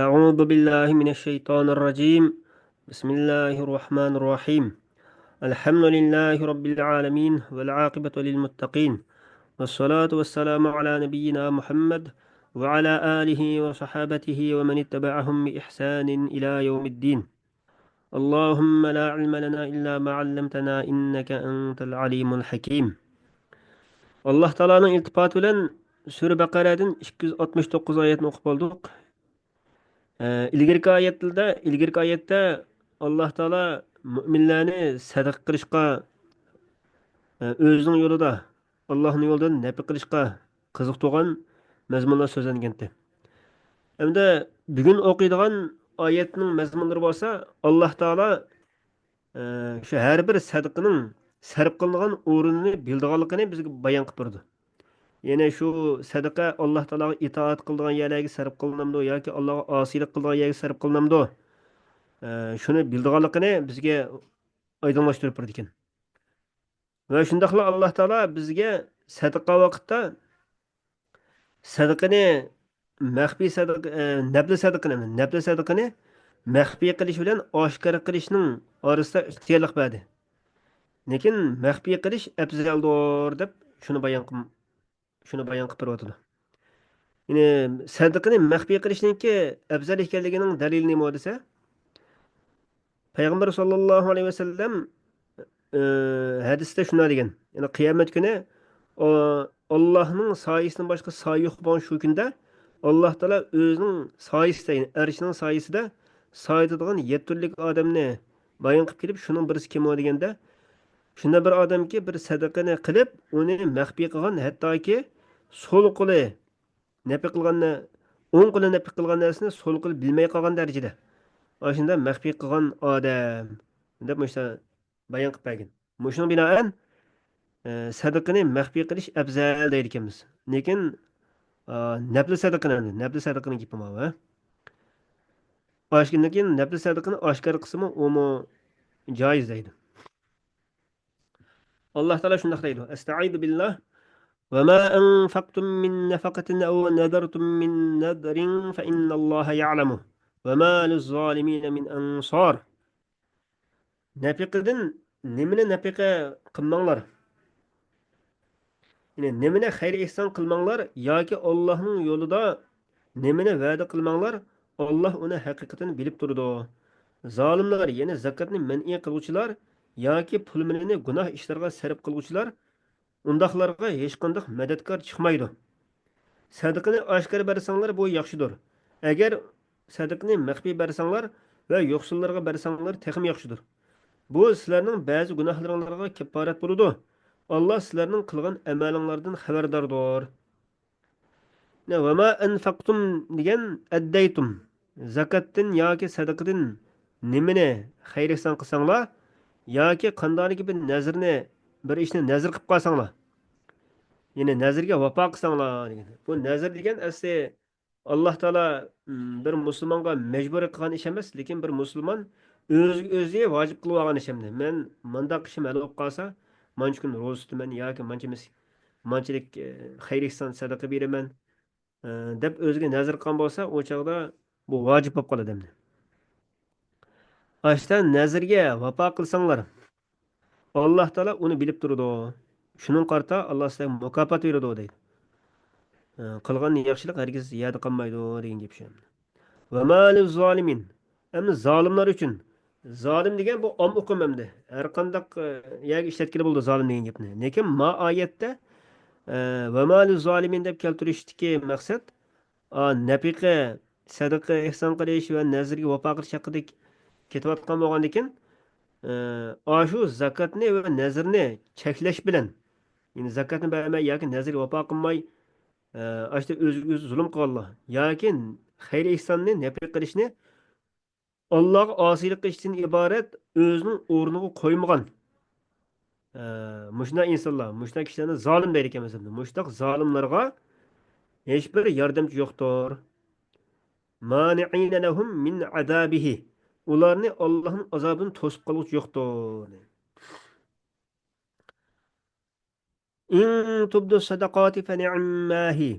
أعوذ بالله من الشيطان الرجيم. بسم الله الرحمن الرحيم. الحمد لله رب العالمين والعاقبة للمتقين، والصلاة والسلام على نبينا محمد وعلى آله وصحابته ومن اتبعهم بإحسان إلى يوم الدين. اللهم لا علم لنا إلا ما علمتنا إنك أنت العليم الحكيم. الله تعالى iltifat bilen Sure Bakara'dan 269 ayetini okup olduk. İlgirki ayette Allah Teala müminlerini sadaka kılışka, özünün yolunda, Allah'ın yolundan nefret kılışka kızık doğan mezmunlar sözlengendi. Hem de bugün okuyduğun ayetinin mezmunları varsa Allah Teala şu her bir sadakının sarf kılınan orununu bildiğanlıkını bizge bayan kıp durdu. Yine şu sadaka Allah Teala'ya itaat kıldığı yerlerge sarf kılınamdı ya ki Allah'a asilik kıldığı yerge sarf kılınamdı. Shuni bildiganligini bizga oydinlashtirib berdi ekan. Va shundaqla Alloh taolo bizga sadaqa vaqtida sadaqani maxfiy sadaqa, nafli sadaqani maxfiy qilish bilan oshkor qilishning orasida ixtiyorlik berdi. Lekin maxfiy qilish afzaldir deb shuni bayon qilib beryapti. Ya'ni sadaqani maxfiy qilishningki afzal ekanligining dalili nima desa, payg'ambar sollallohu alayhi vasallam hadisde şuna degan. Yani kıyamet günü Allah'ın sayesinden başka sayı yok olan şu günde Allah Teala özünün sayısı yani erşinin sayısı da sayıdığın yettürlük adamını bayan kılıp gelip şunun birisi kim o degende şunda bir adam ki bir sadakını kılıp onu mahfi kılgan hatta ki sol kulu nepi kılganını o'ng qo'li nepi qilgan narsani so'l qo'li bilmay qolgan darajada shunda maxfiy qilgan odam deb bayon qilib bergan. Shunga binoan sadaqani maxfiy qilish afzal deydi ekanmiz. Lekin nafli sadaqani gapimi va lekin nafli sadaqani oshkor qismi umi joiz deydi. Alloh taolo shunday deydi: "Estaizu billah va ma anfaqtum min nafaqatin aw nadartum min nadrin fa innalloha ya'lamu va ma liz-zalimin min ansar." Nafiqadan nimani nafiqa qilmanglar? Yine nimene hayır ihsan kılmanglar yoki Allohning yo'lida nimene va'da qilmanglar, Alloh uni haqiqatan bilib turdi. Zolimlar, ya'ni zakotni man'iy qiluvchilar yoki pul mulini gunoh ishlarga sarf qiluvchilar, undaqlarga hech qanday madadkor chiqmaydi. Sadaqani oshkor bersanglar bu yaxshidir. Agar sadaqani maxfiy bersanglar va yo'qsullarga bersanglar texmi yaxshidir. Bu sizlarning ba'zi gunohlaringlarga kafforat bo'ladi. Allah sizlarning qilgan amalinglardan xabardordir. Ne ve ma enfaqtum degan addaytum. Zakatdan yoki sadaqadan nimani xayr ihson qilsanglar yoki qandayki bir nazrni bir ishni nazr qilib qolsanglar. Ya'ni nazrga vafo qilsanglar degan. Bu nazr degan asli Alloh taolo bir musulmonga majbur qilgan ish emas, lekin bir musulmon o'zi vojib qilib olgan ish emas. Men mundaq ishim hal bo'lib qolsa, mancha kun ro'za tutaman yoki manchalik xayr ihson sadaqa beraman deb o'ziga nazr qilgan bo'lsa, o chog'da bu vojib bo'lib qoladi endi. Ashtan nazrga vafo qilsanglar, Alloh taolo uni bilib turadi. Shuning qarta Alloh sizga mukofot beradi deydi. Qilgan yaxshilik hargiz yada qolmaydi degan gap shu. Va malil zolimin. Endi zolimlar uchun zolim degan bu om o'qim endi. Har qanday yoki ishlatkili bo'ldi zolim degan gapni. Lekin ma oyatda va malil zolimin deb keltirishdiki maqsad nafiqa, sadaqa ihson qilish va nazrga vafo qilish haqida ketayotgan bo'lgandan keyin shu zakotni va nazrni cheklash bilan, ya'ni zakotni bermay yoki nazrga vafo qilmay ashta o'z zulm qilganlar yoki xayr ihsonni nafiq qilishni Allohga osiylik qilishdan iborat o'zining o'rniga qo'ymagan mushna insonlar, mushna kishilarni zolim deydi ekanmiz. Mushtaq zolimlarga hech bir yordamchi yo'qdir. Mani'ina lahum min azabihi. Ularni Allohning azobidan to'sib qoluvchi yo'qdir. In tubdu sadaqati fa ni'mahi.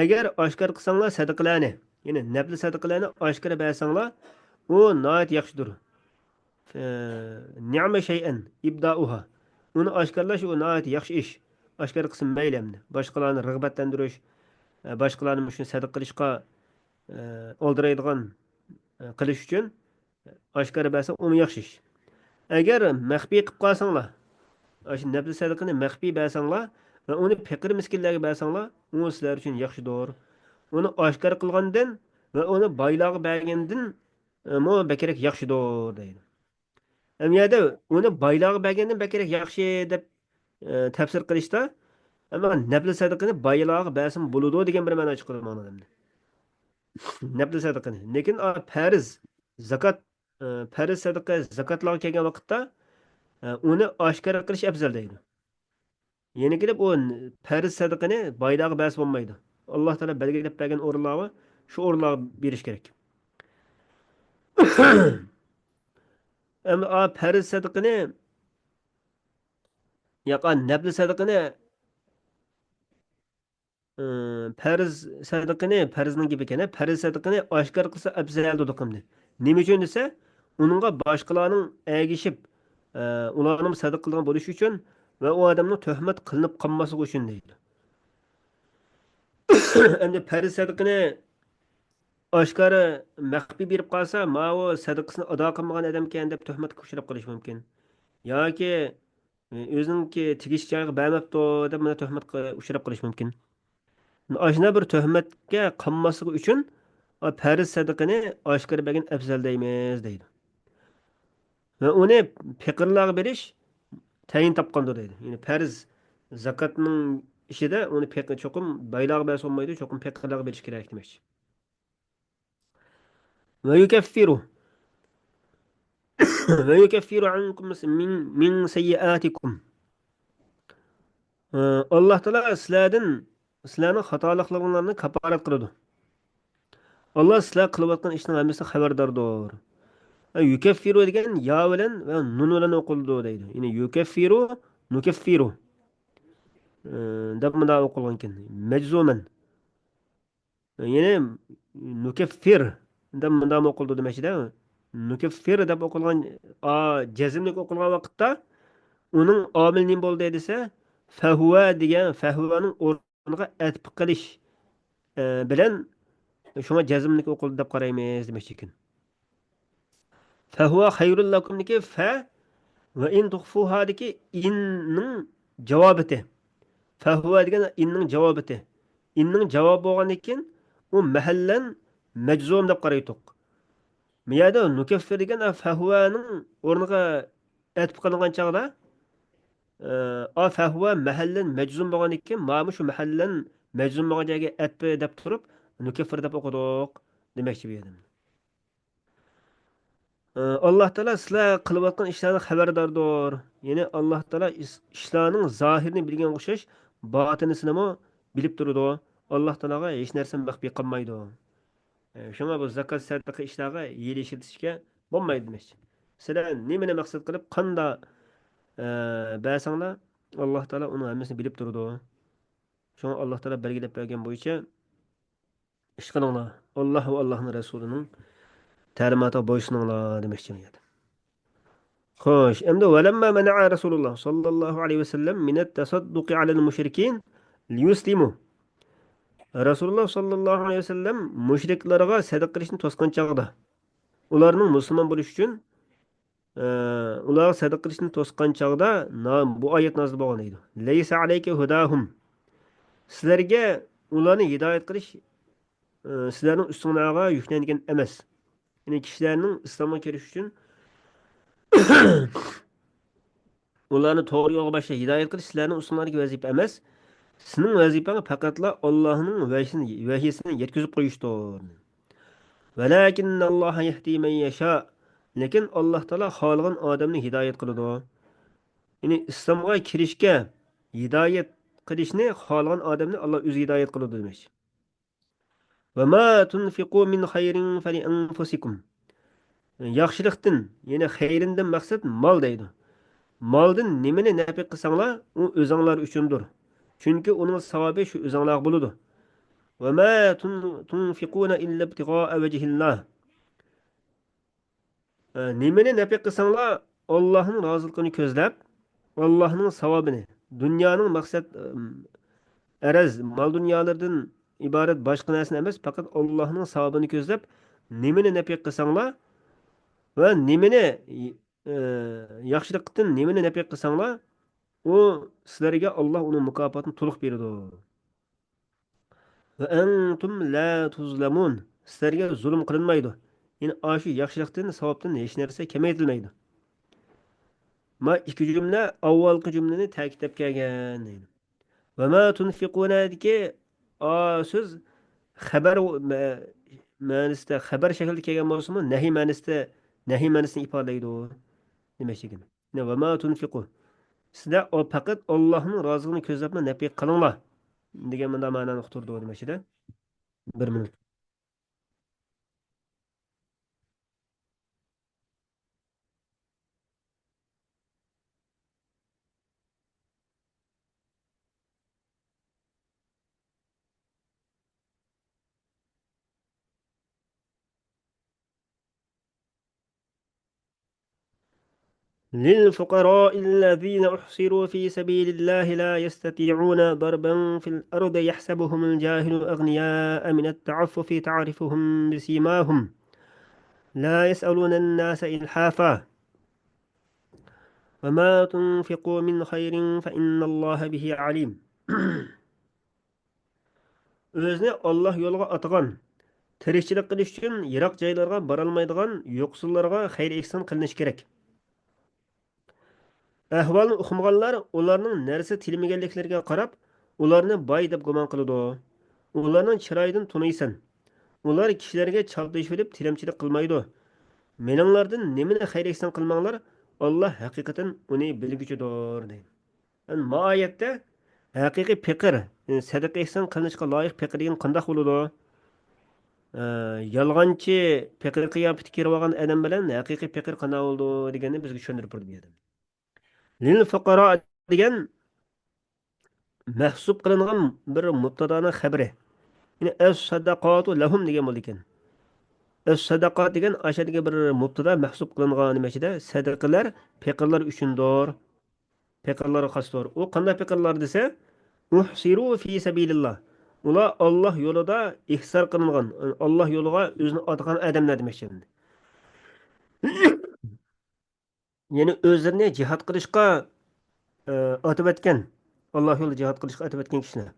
Agar oshkor qilsanglar sadaqalarni, ya'ni nafl sadaqalarni oshkora bersanglar, u nihoyat yaxshidir. Ni'ma shay'an ibda'uha. Uni oshkorlash u nihoyat yaxshi ish. Oshkor qilsin mayli endi. Boshqalarni rag'batlantirish, boshqalarni shuni sadaqa qilishga oldiraydigan qilish uchun oshkora bersa, u yaxshi ish. Agar maxfiy qilib qolsanglar, shu nafl sadaqani maxfiy bersanglar va uni faqir miskinlarga bersanglar, u sizlar uchun yaxshidir. Uni oshkor qilgandan va uni boylarga bergandan mo bakrak yaxshidir deydi. Ham yerda uni boylarga bergandan bakrak yaxshi deb tafsir qilishda, ammo nafl sadaqani boylarga bersam bo'ladi degan bir ma'no chiqadi ma'noda. Nafl sadaqani. Lekin farz zakot farz sadaqa zakotlarga kelgan vaqtda uni oshkor qilish afzal deydi. Yeni kelib o farz sadaqani boylarga bersa bo'lmaydi. Alloh taolo belgilab bergan o'rinlarga shu o'rinlarga berish kerak. Ama farz sadaqani yo'q, nafl sadaqani farz sadaqani farzning gibi ekan, farz sadaqani oshkor qilsa afzal dediqimdi. Nima uchun desa, uningga boshqalarning ergishib, ularning sadaqa qilgan bo'lishi uchun va u odamning tuhmat qilinib qolmasligi uchun deydi. Endi farz sadaqani oshkora maxfiy berib qolsa, ma'u sadaqasini ado qilmagan odam ekan deb tuhmatga uchrab qolishi mumkin. Yoki o'ziningki tegish joyiga bermabdi deb mana tuhmatga uchrab qolishi mumkin. Ashuna bir tuhmatga qolmasligi uchun farz sadaqani oshkora bergan afzal deymiz deydi. Va uni faqirlarga berish tayin topgandir deydi. Ya'ni farz zakotning ishida uni faqir cho'qim boylarga bersa olmaydi, cho'qim faqirlarga berish kerak demoqchi. Va yukaffiru va yukaffiru ankum min sayyiatikum. Alloh taolo sizlarning xatoliklaringizni kaforat qiladi. Alloh sizlar qilayotgan ishning hammasidan xabardordir. Yukaffiru degan ya bilan va nun bilan o'qildi deydi. Ya'ni yukaffiru, nukaffiru deb bunda o'qilgan ekan. Majzuman. Ya'ni nukaffir deb bunda o'qildi demakchi-da. Nukaffir deb o'qilgan jazmlik o'qilgan vaqtda uning omil nim bo'ldi desa, fahuva degan fahuvaning o'rniga atf qilish bilan shunga jazmlik o'qildi deb qaraymiz demoqchi ekan. Fahuva xayrul lakumniki fa va in tuxfuhadiki inning javobiti. Fahuva degan inning javobiti. Inning javobi bo'lgandan keyin u mahallan majzum deb qaraydik. Bu yerda nukaffir degan fahuvaning o'rniga atf qilingan chog'da fahuva mahallan majzum bo'lgandan keyin mana shu mahallan majzum bo'lgan joyga atf deb turib nukaffir deb o'qidik demoqchi bu yerda. Alloh taolo sizlar qilayotgan ishlardan xabardordir. Ya'ni Alloh taolo ishlarning zohirini bilgan o'xshash, botinisini ham bilib turadi. Alloh taologa hech narsa maxfiy qilmaydi. Shunga bu zakot sadaqa ishlarga yelishitishga bo'lmaydi demoqchi. Sizlar nimani maqsad qilib qanda bersanglar, Alloh taolo uni hammasini bilib turadi. Shunga Alloh taolo belgilab bergan bo'yicha ish qilinglar. Alloh va Allohning rasulining ta'limotga bo'ysuninglar demoqchi bu yerda. Xo'sh, endi valamma mana'a Rasululloh sallallohu alayhi vasallam min at-tasadduqi 'ala al-mushrikin liyuslimu. Rasululloh sallallohu alayhi vasallam mushriklarga sadaqa qilishni to'sgan chog'da ularning musulmon bo'lish uchun ular sadaqa qilishni to'sgan chog'da bu oyat nozil bo'lgan edi. Laysa alayka hudahum. Sizlarga ularni hidoyat qilish sizlarning ustingizga yuklangan emas. Ya'ni kishilarning islomga kirish uchun ularni to'g'ri yo'lga boshqa hidoyat qilish sizlarning ustingizga vazifa emas. Sizning vazifang faqatla Allohning vahiyisini yetkazib qo'yishdir. Valakinnalloha yahdi man yasha. Lekin Alloh taolo xohlagan odamni hidoyat qiladi. Ya'ni islomga kirishga hidoyat qilishni xohlagan odamni Alloh o'zi hidoyat qiladi demoqchi. Va ma tunfiqu min khayrin fali anfusikum. Yaxshilikdan, ya'ni xayrindan maqsad mol deydi. Moldan nimani nafiq qilsanglar, u o'zinglar uchundir. Chunki uning savobi shu o'zinglar bo'ladi. وما تنفقون إلا ابتغاء وجه الله. Nimeni nafaq qilsanglar, Allohning roziligini ko'zlab, Allohning savobini, dunyoning maqsad araz, mol dunyolardan iborat boshqa narsani emas, faqat Allohning savobini ko'zlab, nimeni nafaq qilsanglar va nimeni yaxshilikdan nimeni nafaq qilsanglar, u sizlarga Alloh uning mukofotini to'liq beradi. Va antum la tuzlamun. Sizlarga zulm qilinmaydi. Ya'ni shu yaxshilikdan, savobdan hech narsa kamaytirilmaydi. Ma ikki jumla avvalgi jumlani ta'kidlab kelgan deydi. Va ma tunfiquna deki so'z xabar ma'nosida xabar shaklida kelgan bo'lsa-mu, nahiy ma'nosini ifodalaydi demoqchikim. Va ma tunfiqu. Sizlar o faqat Allohning roziligini ko'zlab nafiq qilinglar degan bunda ma'noni uqtirdi demoqchida. Bir minut. للفقراء الذين أحصروا في سبيل الله لا يستطيعون ضربا في الأرض يحسبهم الجاهل أغنياء من التعفف تعرفهم بسيماهم لا يسألون الناس إلحافا وما تنفقوا من خير فإن الله به عليم. Özünü Allah yoluna atğan, tirikçilik qilish uchun yiroq joylarga borolmaydigan yo'qsullarga xayr ehson qilinish kerak. Ahvolni uqmaganlar ularning narsa tilmaganliklariga qarab, ularni boy deb gumon qiladi. Ularning chiroyidan tuniysan. Ular kishilarga chaltishib olib tilamchilik qilmaydi. Meninglardan nimani xayr ehson qilmanglar, Alloh haqiqatan uni bilguchidir deydi. Bu oyatda haqiqiy fiqr, sadaqa ehson qilinishga loyiq fiqr degan qanday bo'ladi? Yolg'onchi fiqr qiyofati kirib olgan odam bilan haqiqiy fiqr qanday bo'ldi deganni bizga tushuntirib berdi. Lil fuqaro degan mahsub qilingan bir mubtadoning xabari. Ya'ni as-sadaqatu lahum degan bo'ldi ekan. As-sadaqat degan ashadagi bir mubtada mahsub qilingan nimachida sadaqalar fiqrlar uchundir. Fiqrlarga xosdir. U qanday fiqrlar desa, uhsiru fi sabilillah. Ular Alloh yo'lida ihsor qilingan, Alloh yo'liga o'zini otgan odamlar demoqchi. Ya'ni o'zlarini jihad qilishga otib o'tgan, Alloh yo'lida jihad qilishga otib o'tgan kishilar.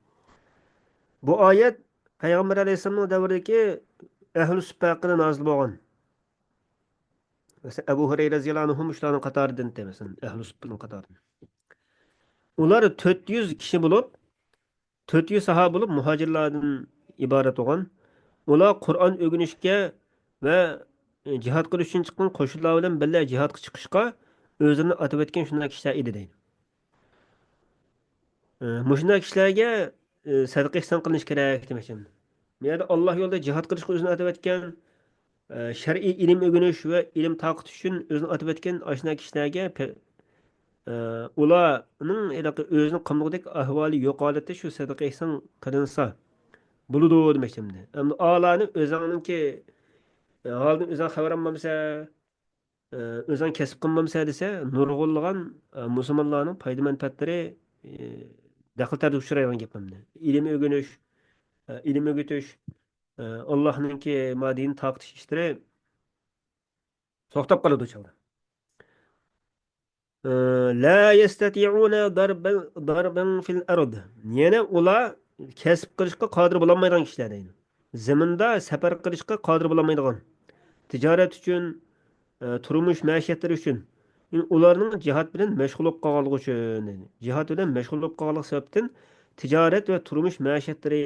Bu oyat Payg'ambar alayhissalomning davridagi ahli suffa haqida nozil bo'lgan. Mesela Ebu Hureyre radhiyallohu anhu shularning qatoridan demasin, ahli suffaning qatoridan. Ular 400 kishi bo'lib, 400 sahoba bo'lib muhojirlardan iborat bo'lgan. Ular Qur'on o'rganishga va jihad qilish uchun chiqqan qo'shinlar bilan birga jihadga chiqishga o'zini otib o'tgan shunday kishilar edi deydi. Mushunday kishilarga sadaqa ihson qilinish kerak demoqchi. Bu yerda Alloh yo'lida jihad qilishga o'zini otib o'tgan, shar'iy ilm o'rganish va ilm taqit uchun o'zini otib o'tgan ashuna kishilarga ularning o'zini qilmag'idek ahvoli yo'q holatda shu sadaqa ihson qilinsa bo'ladi demoqchi. Endi Allohni o'zingninki holdan o'zing xabar olmamsa, o'zing kasb qilmamsa desa, nurg'unlagan musulmonlarning foyda manfaatlari daxl tartib uchraydigan gapimni. Ilm o'rganish, ilm o'rgatish, Allohninki madin taqtish ishlari to'xtab qoladi o'chada. La yastati'una darban fil ard. Yana ular kasb qilishga qodir bo'lolmaydigan kishilar deydi. Zaminda safar qilishga qodir bo'lolmaydigan. Tijorat uchun, turmush maishatlari uchun. Ularning jihad bilan mashg'ul bo'lib qolganligi uchun deydi. Jihad bilan mashg'ul bo'lib qolganlik sababdan tijorat va turmush maishatlari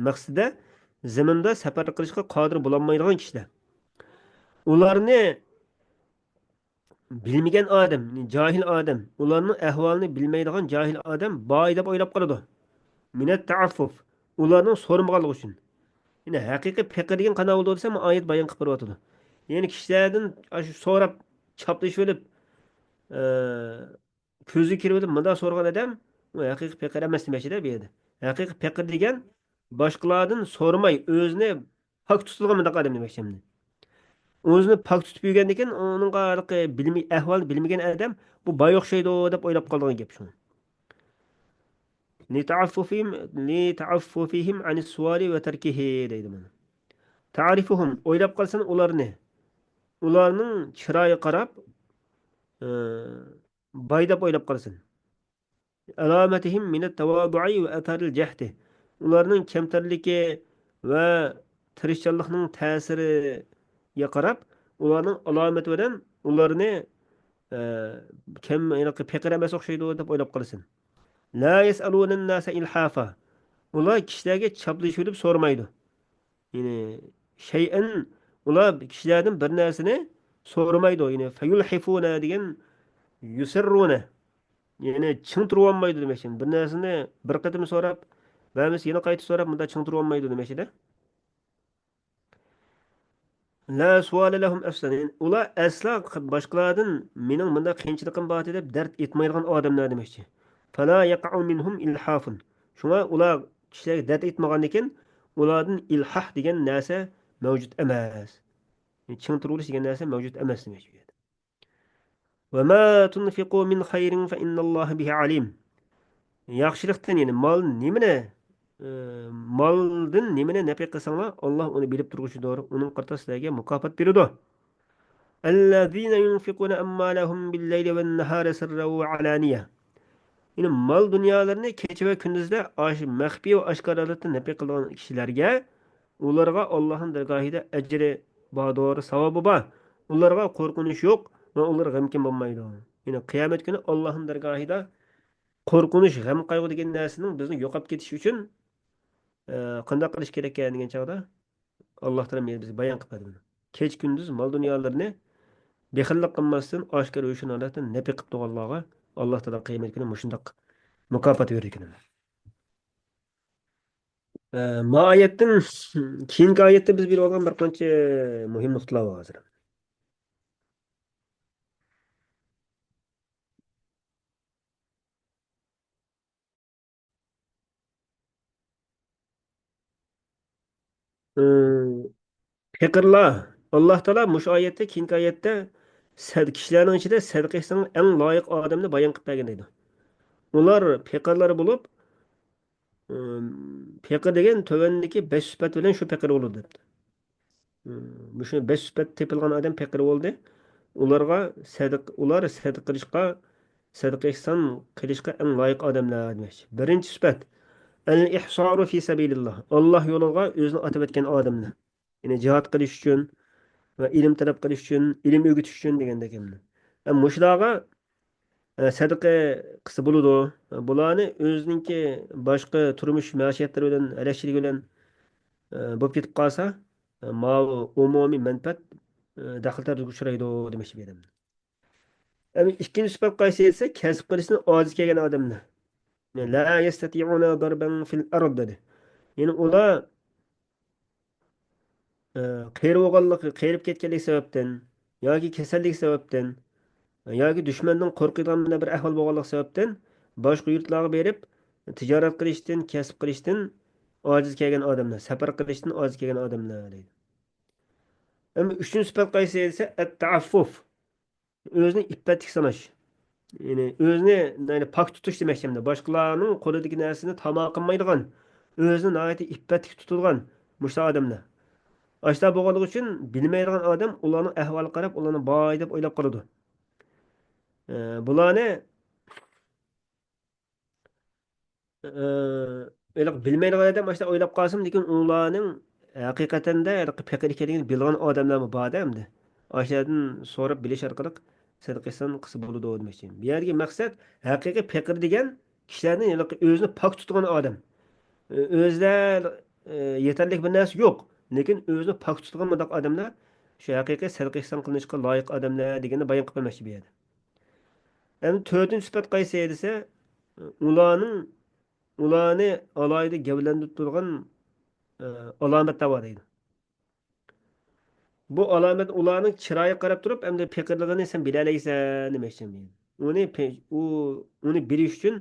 maqsadida zaminda safar qilishga qodir bo'lolmaydigan kishilar. Ularni bilmagan odam, jahil odam, ularning ahvolini bilmaydigan jahil odam boy deb o'ylab qoladi. Minat ta'affuf. Ularning so'rmaganligi uchun. Yine haqiqiy fiqr degan qanday bo'ldi desam, oyat bayon qilib beryapti. Ya'ni kishilardan shu so'rab chaplashib olib, ko'zi kirib olib, bunday so'ragan odam u haqiqiy fiqr emas demoqchida bu yerda. Haqiqiy fiqr degan Başkalardan sormay özüne pak tutilgan mındaq adam demek şimdi. Özünü pak tutup yürgəndikən onun qarqı bilmi əhval bilmеген adam bu bay oxşaydı o dep oylap qalğan gep şu. Li ta'affufihim anis suali ve terkihi deydi bunu. Ta'rifuhum oylap qalsan ularni. Ularning chiroyi qarab bay dep oylap qalsın. Alametihim minat tavadu'i ve atharil cehdi. Ularning kemtarligi va tirishchanlikning ta'siriga qarab ularning alomati bilan ularni e, kim faqir emas o'xshaydi deb o'ylab qolasan. La yas'aluna an-nasa ilhafa. Ular kishilarga chaplashib so'ramaydi. Ya'ni shay'an ular kishilardan bir narsani so'ramaydi. Ya'ni fayulhifuna degan yusirruna. Ya'ni ching turib olmaydi demak. Bir narsani bir qatim so'rab, ba'zisi yana qaytib so'rab, bunda ching turib olmaydi demak. La suala lahum aslan. Yani ular asla boshqalardan mening bunda qiyinchilikim bor deb dard etmaydigan odamlar demakchi. Fala yaqa'u minhum ilhafun. Shunga ular kishilarga dard etmagan ekan, ulardan ilhah degan narsa mavjud emas. Yani ching turilish degan narsa mavjud emas demakchi. Va ma tunfiqu min khayrin fa innalloha bihi alim. Yaxshilikdan yani mol nimani moldan nimani nafiq qilsanglar, Alloh uni bilib turg'uchidir. Uning qarta sizlarga mukofot beradi. الذين ينفقون أموالهم بالليل والنهار سرا وعلانية. Yani mal dünyalarını kecha ve gündüzde mahfi ve aşkaralıkta nefi kılan kişilerge ularga Allah'ın dergahida ecri bağdır, savabı var. Ularga korkunuş yok ve ular gamkin bulmaydı. Yani kıyamet günü Allah'ın dergahida korkunuş, gam kaygı degen narsinin bizni yo'qolib ketishi uchun qanday qilish kerak ekan degan chog'da Alloh taolo bizga bayon qiladi buni. Kech kunduz mol dunyolarni bexillik qilmasdan oshkor o'yishlardan nafi qilib turganlarga Alloh taolo qiyomat kuni mushundoq mukofot berar ekan. Ma oyatdan keyingi oyatda biz berib olgan bir qancha muhim nuqtalar bor hozir. Fiqirlar Alloh taolo mush oyatda keyingi oyatda kishilarning ichida sadqa qilishning eng loyiq odamni bayon qilib bergan edi. Ular fiqirlar bo'lib, fiqir degan tövəndəki 5 sifət bilan shu fiqir olur debdi. Shu 5 sifət tepilgan adam fiqir oldu. Ular sədq qilishqa, sədq ihsan qilishqa eng loyiq odamlar demək. Birinchi sifət el-ihsaru fi sabilillah. Allah yo'liga o'zini atib etgan odamlar. Ya'ni jihad qilish uchun va ilm talab qilish uchun, ilm o'rgatish uchun degandek. Mushlarga sadaqa qilsa bo'ladi. Bularni o'zininki boshqa turmush ma'ishatlari bilan alashchiligi bilan bo'lib ketib qolsa, umumiy manfaat daxl tartibga uchraydi demoqchi bu odam. Ikkinchi sifat qaysi esa kasb qilishni ojiz kelgan odamlar. La yastati'una darban fil ard dedi. Ya'ni ular qiyri o'g'anligi, qiyrilib ketganlik sababdan yoki kasallik sababdan yoki dushmandan qo'rqadigan bir ahvol bo'lganlik sababdan boshqa yurtlarga berib tijorat qilishdan, kasb qilishdan ojiz kelgan odamlar, safar qilishdan ojiz kelgan odamlar deydi. Uchinchi sifat qaysi esa at-ta'affuf, o'zini iffatli sanash. Ya'ni o'zini pok tutish demoqchimda. Boshqalarning qo'lidagi narsani tamom qilmaydigan, o'zini nihoyatda iffatli tutadigan mushta odamlar. Ashta bo'lganligi uchun bilmaydigan odam ularning ahvoliga qarab, ularni boy deb o'ylab qoladi. Bularni bilmaydigan odam mana o'ylab qolsin, lekin ularning haqiqatanda fiqr ekanligini bilgan odamlarmi bor endi. O'shalardan so'rab bilish orqali sadaqasan qilsa bo'ladi demoqchi. Bu yerga maqsad haqiqiy fiqr degan kishilarning o'zini pok tutgan odam. O'zida yetarli bir narsa yo'q, lekin o'zini pok tutgan bunday odamlar shu haqiqiy sadaqasan qilinishga loyiq odamlar deganni bayon qilib bermoqchi bu yerda. Endi to'rtinchi sifat qaysi desa, ularni alayda gavlandirib turgan alomatlar bor deydi. Bu alomat ularning chiroyiga qarab turib, endi fiqirligini sen bilalaysan demoqchi. Uni bilish uchun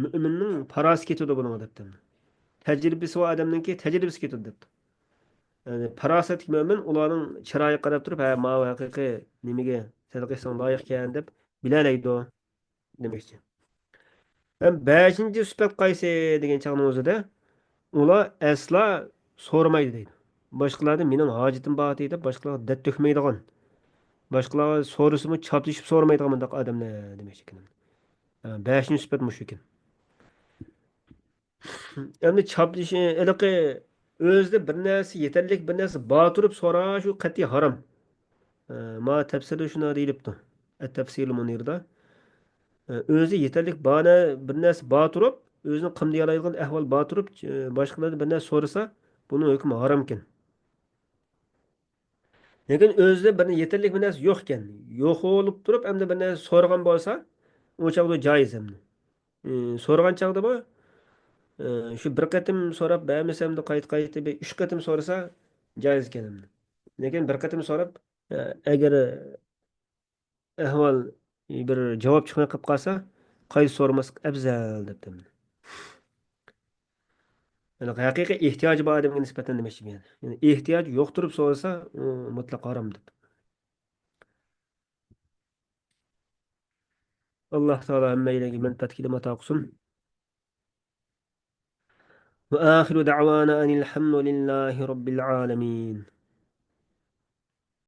mo'minning parosi ketadi buning debdi. tajribasi va odamninki tajribasi ketadi debdi. Yani farosatli mo'min ularning chiroyiga qarab turib, ha, ma haqiqiy nimaga sadaqaga loyiq ekan deb bilalaydi demoqchi. Hem 5. sifat qaysi degan chaqning o'zida ular asla so'ramaydi deydi. Boshqalardan mening hojatim bor deydi, boshqalarga dad to'kmaydigan, boshqalarga so'rasimi choplashib so'ramaydigan bunday odamlar demoqchi ekan. 5. sifat mush ekan. Endi choplishi iliqi o'zida bir narsa yetarlik bir narsa bor turib so'rash u qat'iy harom. Ma tafsirda shuna deyilibdi. At-tafsil munirda. O'zi yetarlik bana bir narsa bor turib, o'zini qimday oladigan ahvol bor turib, boshqalardan bir narsa so'rasa, buni hukmi harom ekan. Lekin o'zida bir yetarlik bir narsa yo'q ekan. Yo'q bo'lib turib, endi bir narsa so'ragan bo'lsa, u chog'da joiz endi. So'ragan chog'da bu shu bir qatim so'rab bermasam deb qayta-qayta 3 qatim so'rasa joiz ekan endi. Lekin bir qatim so'rab, agar ahvol bir javob chiqmay qolib qolsa, qayta so'ramaslik afzal debdi. Yani haqiqiy ehtiyoji bor odamga nisbatan demoqchi men. Yani ehtiyoj yo'q turib so'rasa, mutlaq harom deb. Alloh taolo hammalarga manfaatli mato qilsin. Va axiru da'wana anil hamdulillahi robbil alamin.